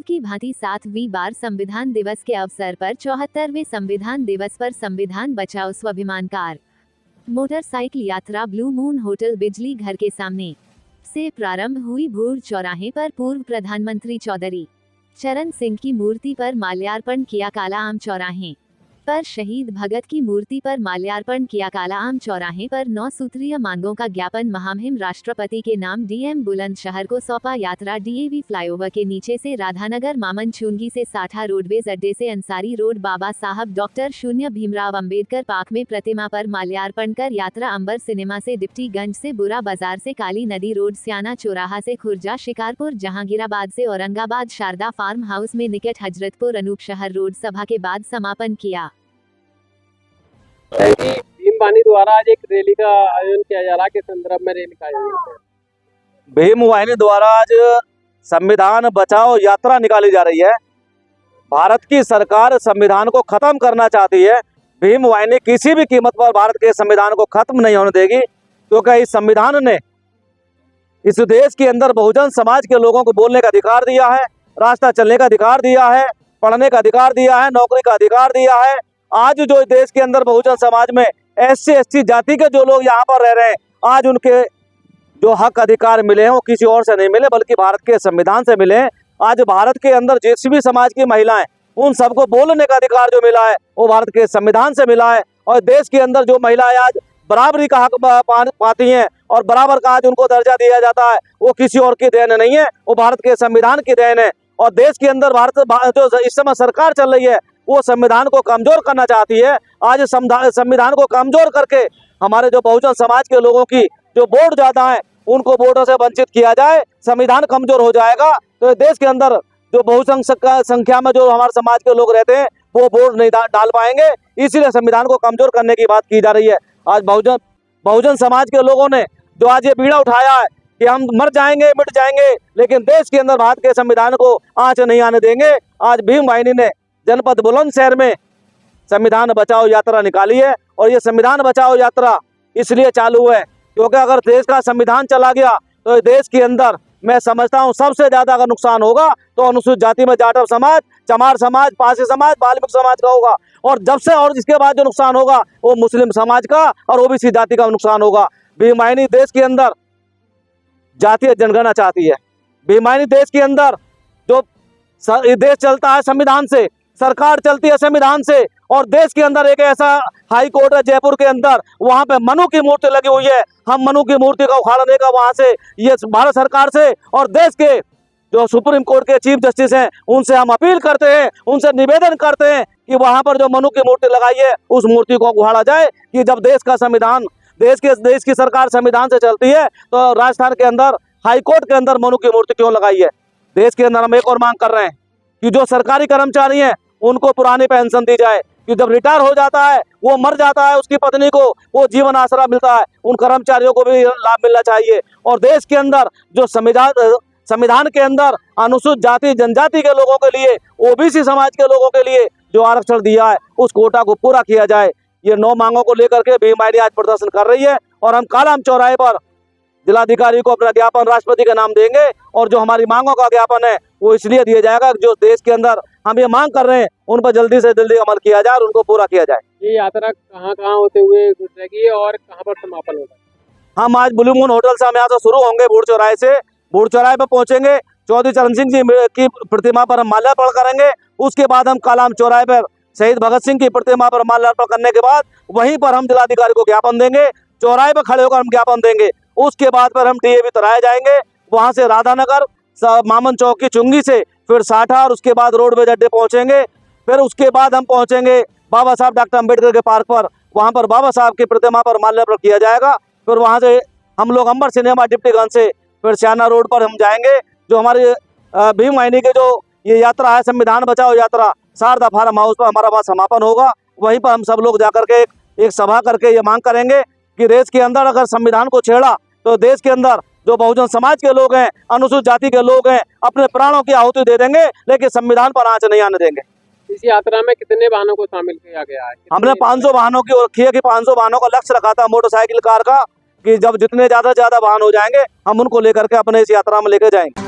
की भांति 7वीं बार संविधान दिवस के अवसर पर 74वें संविधान दिवस पर संविधान बचाओ स्वाभिमान कार मोटरसाइकिल यात्रा ब्लू मून होटल बिजली घर के सामने से प्रारंभ हुई। भूड़ चौराहे पर पूर्व प्रधानमंत्री चौधरी चरण सिंह की मूर्ति पर माल्यार्पण किया। काला आम चौराहे पर शहीद भगत की मूर्ति पर माल्यार्पण किया। काला आम चौराहे पर 9 सूत्रीय मांगों का ज्ञापन महामहिम राष्ट्रपति के नाम डीएम बुलंदशहर को सौंपा। यात्रा डीएवी फ्लाईओवर के नीचे से राधानगर मामन चुंगी से साठा रोडवेज अड्डे से अंसारी रोड बाबा साहब डॉक्टर 0 भीमराव अंबेडकर पार्क में प्रतिमा पर माल्यार्पण कर यात्रा अंबर सिनेमा से डिप्टीगंज से बुरा बाजार से काली नदी रोड स्याना चौराहा से खुर्जा शिकारपुर जहांगीराबाद से औरंगाबाद शारदा फार्म हाउस में निकट हजरतपुर अनूप शहर रोड सभा के बाद समापन किया। भीम वाहिनी द्वारा आज एक रैली का आयोजन किया जा रहा है। किस संदर्भ में रैली का आयोजन? भीम वाहिनी द्वारा आज संविधान बचाओ यात्रा निकाली जा रही है। भारत की सरकार संविधान को खत्म करना चाहती है। भीम वाहिनी किसी भी कीमत पर भारत के संविधान को खत्म नहीं होने देगी, क्योंकि इस संविधान ने इस देश के अंदर बहुजन समाज के लोगों को बोलने का अधिकार दिया है, रास्ता चलने का अधिकार दिया है, पढ़ने का अधिकार दिया है, नौकरी का अधिकार दिया है। आज जो देश के अंदर बहुजन समाज में SC ST जाति के जो लोग यहाँ पर रह रहे हैं, आज उनके जो हक अधिकार मिले हैं वो किसी और से नहीं मिले, बल्कि भारत के संविधान से मिले हैं। आज भारत के अंदर जिस भी समाज की महिलाएं, उन सबको बोलने का अधिकार जो मिला है वो भारत के संविधान से मिला है। और देश के अंदर जो महिलाएं आज बराबरी का हक पाती हैं और बराबर का आज उनको दर्जा दिया जाता है, वो किसी और की देन नहीं है, वो भारत के संविधान की देन है। और देश के अंदर भारत जो इस समय सरकार चल रही है वो संविधान को कमजोर करना चाहती है। आज संविधान को कमजोर करके हमारे जो बहुजन समाज के लोगों की जो वोट ज्यादा है उनको वोटों से वंचित किया जाए, संविधान कमजोर हो जाएगा। तो देश के अंदर जो बहुसंख्यक संख्या में जो हमारे समाज के लोग रहते हैं वो वोट नहीं डाल पाएंगे, इसीलिए संविधान को कमजोर करने की बात की जा रही है। आज बहुजन समाज के लोगों ने जो आज ये बीड़ा उठाया है कि हम मर जाएंगे मिट जाएंगे, लेकिन देश के अंदर भारत के संविधान को आंच नहीं आने देंगे। आज भीम वाहिनी ने जनपद बुलंदशहर में संविधान बचाओ यात्रा निकाली है। और ये संविधान बचाओ यात्रा इसलिए चालू है क्योंकि अगर देश का संविधान चला गया तो देश के अंदर मैं समझता हूँ सबसे ज्यादा अगर नुकसान होगा तो अनुसूचित जाति में जाटव समाज, चमार समाज, पारसी समाज, वाल्मीकि समाज का होगा। और जब से और इसके बाद जो नुकसान होगा वो मुस्लिम समाज का और OBC जाति का नुकसान होगा। भीम वाहिनी देश के अंदर जातीय जनगणना चाहती है। भीम वाहिनी देश के अंदर जो देश चलता है संविधान से, सरकार चलती है संविधान से। और देश के अंदर एक ऐसा हाई कोर्ट है जयपुर के अंदर, वहां पे मनु की मूर्ति लगी हुई है। हम मनु की मूर्ति का उखाड़ने का वहां से ये भारत सरकार से और देश के जो सुप्रीम कोर्ट के चीफ जस्टिस हैं उनसे हम अपील करते हैं, उनसे निवेदन करते हैं कि वहां पर जो मनु की मूर्ति लगाई है उस मूर्ति को उखाड़ा जाए। कि जब देश का संविधान देश की सरकार संविधान से चलती है तो राजस्थान के अंदर हाई कोर्ट के अंदर मनु की मूर्ति क्यों लगाई है? देश के अंदर हम एक और मांग कर रहे हैं कि जो सरकारी कर्मचारी हैं उनको पुरानी पेंशन दी जाए, कि जब रिटायर हो जाता है वो मर जाता है, उसकी पत्नी को वो जीवन आसरा मिलता है, उन कर्मचारियों को भी लाभ मिलना चाहिए। और देश के अंदर जो संविधान के अंदर अनुसूचित जाति जनजाति के लोगों के लिए, OBC समाज के लोगों के लिए जो आरक्षण दिया है उस कोटा को पूरा किया जाए। ये 9 मांगों को लेकर के भीम वाहिनी आज प्रदर्शन कर रही है। और हम काला आम चौराहे पर जिलाधिकारी को अपना ज्ञापन राष्ट्रपति का नाम देंगे। और जो हमारी मांगों का ज्ञापन है वो इसलिए दिया जाएगा जो देश के अंदर हम ये मांग कर रहे हैं उन पर जल्दी से जल्दी अमल किया जाए और उनको पूरा किया जाए। ये यात्रा कहाँ होते हुए गुजरेगी और कहाँ पर समापन होगा? हम आज ब्लू मून होटल से हम यहाँ से शुरू होंगे, भूड़ चौराहे से भूड़ चौराहे पर पहुंचेंगे। चौधरी चरण सिंह जी की प्रतिमा पर हम माल्यार्पण करेंगे। उसके बाद हम काला आम चौराहे पर शहीद भगत सिंह की प्रतिमा पर माल्यार्पण करने के बाद वहीं पर हम जिलाधिकारी को ज्ञापन देंगे। चौराहे पर खड़े होकर हम ज्ञापन देंगे। उसके बाद पर हम DAV तराए जाएंगे, वहां से राधानगर मामन चौक की चुंगी से फिर साठा और उसके बाद रोडवेज अड्डे पहुंचेंगे। फिर उसके बाद हम पहुंचेंगे बाबा साहब डॉक्टर अम्बेडकर के पार्क पर, वहां पर बाबा साहब की प्रतिमा पर माल्यार्पण किया जाएगा। फिर वहां से हम लोग अंबर सिनेमा डिप्टीगंज से फिर स्याना रोड पर हम जाएंगे। जो हमारी भीम वाहिनी के जो ये यात्रा है संविधान बचाओ यात्रा, शारदा फार्म हाउस पर हमारा वहाँ समापन होगा। वहीं पर हम सब लोग जाकर के एक सभा करके ये मांग करेंगे कि देश के अंदर अगर संविधान को छेड़ा तो देश के अंदर जो बहुजन समाज के लोग हैं, अनुसूचित जाति के लोग हैं, अपने प्राणों की आहुति दे देंगे, लेकिन संविधान पर आंच नहीं आने देंगे। इस यात्रा में कितने वाहनों को शामिल किया गया है? हमने 500 वाहनों की रखी है कि 500 वाहनों का लक्ष्य रखा था मोटरसाइकिल कार का, कि जब जितने ज्यादा वाहन हो जाएंगे हम उनको लेकर के अपने इस यात्रा में लेकर जाएंगे।